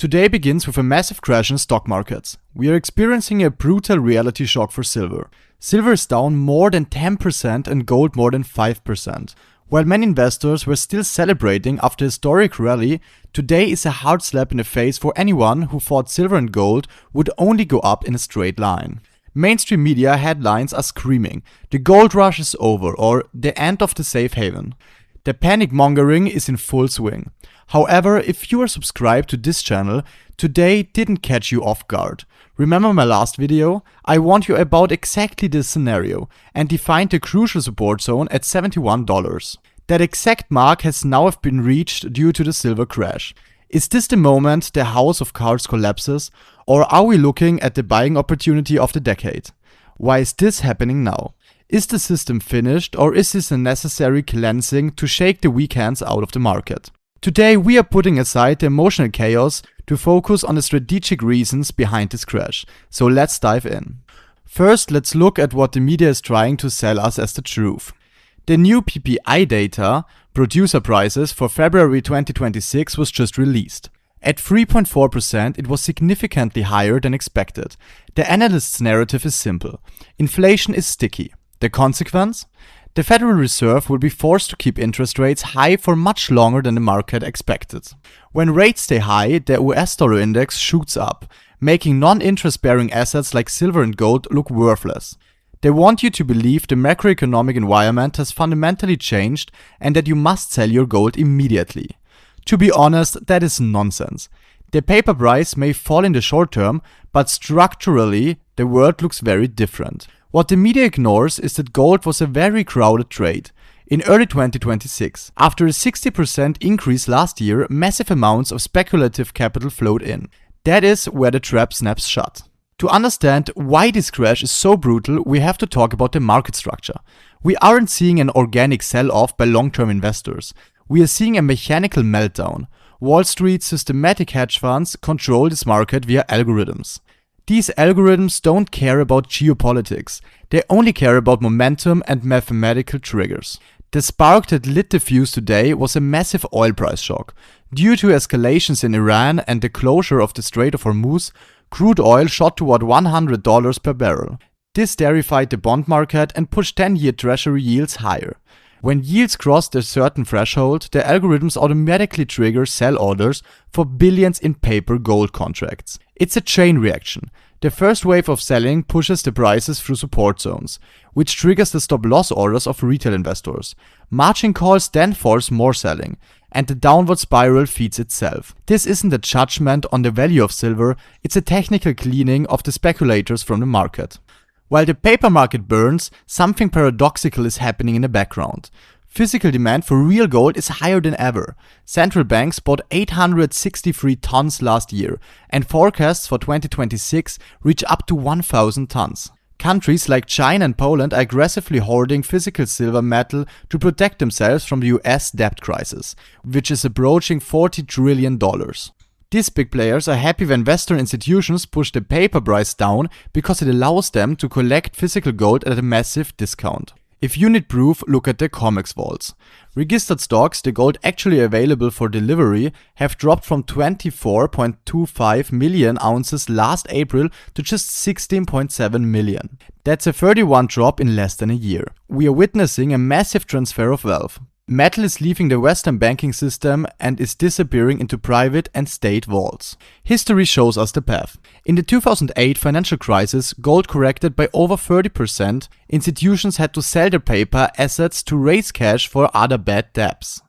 Today begins with a massive crash in stock markets. We are experiencing a brutal reality shock for silver. Silver is down more than 10% and gold more than 5%. While many investors were still celebrating after a historic rally, today is a hard slap in the face for anyone who thought silver and gold would only go up in a straight line. Mainstream media headlines are screaming, "The gold rush is over" or "the end of the safe haven." The panic mongering is in full swing. However, if you are subscribed to this channel, today didn't catch you off guard. Remember my last video? I warned you about exactly this scenario and defined the crucial support zone at $71. That exact mark has now been reached due to the silver crash. Is this the moment the house of cards collapses, or are we looking at the buying opportunity of the decade? Why is this happening now? Is the system finished, or is this a necessary cleansing to shake the weak hands out of the market? Today we are putting aside the emotional chaos to focus on the strategic reasons behind this crash, so let's dive in. First, let's look at what the media is trying to sell us as the truth. The new PPI data, producer prices, for February 2026 was just released. At 3.4%, it was significantly higher than expected. The analyst's narrative is simple. Inflation is sticky. The consequence? The Federal Reserve will be forced to keep interest rates high for much longer than the market expected. When rates stay high, the US dollar index shoots up, making non-interest-bearing assets like silver and gold look worthless. They want you to believe the macroeconomic environment has fundamentally changed and that you must sell your gold immediately. To be honest, that is nonsense. The paper price may fall in the short term, but structurally, the world looks very different. What the media ignores is that gold was a very crowded trade. In early 2026, after a 60% increase last year, massive amounts of speculative capital flowed in. That is where the trap snaps shut. To understand why this crash is so brutal, we have to talk about the market structure. We aren't seeing an organic sell-off by long-term investors. We are seeing a mechanical meltdown. Wall Street's systematic hedge funds control this market via algorithms. These algorithms don't care about geopolitics, they only care about momentum and mathematical triggers. The spark that lit the fuse today was a massive oil price shock. Due to escalations in Iran and the closure of the Strait of Hormuz, crude oil shot toward $100 per barrel. This terrified the bond market and pushed 10-year treasury yields higher. When yields crossed a certain threshold, the algorithms automatically trigger sell orders for billions in paper gold contracts. It's a chain reaction. The first wave of selling pushes the prices through support zones, which triggers the stop-loss orders of retail investors. Margin calls then force more selling, and the downward spiral feeds itself. This isn't a judgment on the value of silver, it's a technical cleaning of the speculators from the market. While the paper market burns, something paradoxical is happening in the background. Physical demand for real gold is higher than ever. Central banks bought 863 tons last year, and forecasts for 2026 reach up to 1,000 tons. Countries like China and Poland are aggressively hoarding physical silver metal to protect themselves from the US debt crisis, which is approaching $40 trillion. These big players are happy when Western institutions push the paper price down because it allows them to collect physical gold at a massive discount. If you need proof, look at the COMEX vaults. Registered stocks, the gold actually available for delivery, have dropped from 24.25 million ounces last April to just 16.7 million. That's a 31% drop in less than a year. We are witnessing a massive transfer of wealth. Metal is leaving the Western banking system and is disappearing into private and state vaults. History shows us the path. In the 2008 financial crisis, gold corrected by over 30%. Institutions had to sell their paper assets to raise cash for other bad debts.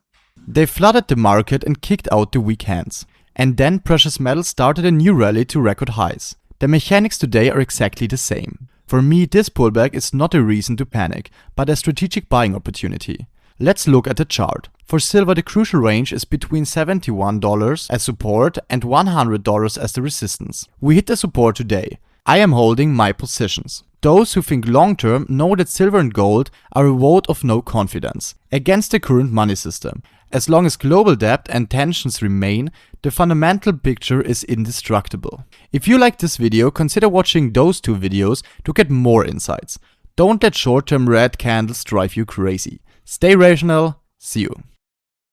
They flooded the market and kicked out the weak hands. And then precious metals started a new rally to record highs. The mechanics today are exactly the same. For me, this pullback is not a reason to panic, but a strategic buying opportunity. Let's look at the chart. For silver, the crucial range is between $71 as support and $100 as the resistance. We hit the support today. I am holding my positions. Those who think long-term know that silver and gold are a vote of no confidence against the current money system. As long as global debt and tensions remain, the fundamental picture is indestructible. If you like this video, consider watching those two videos to get more insights. Don't let short-term red candles drive you crazy. Stay rational. See you.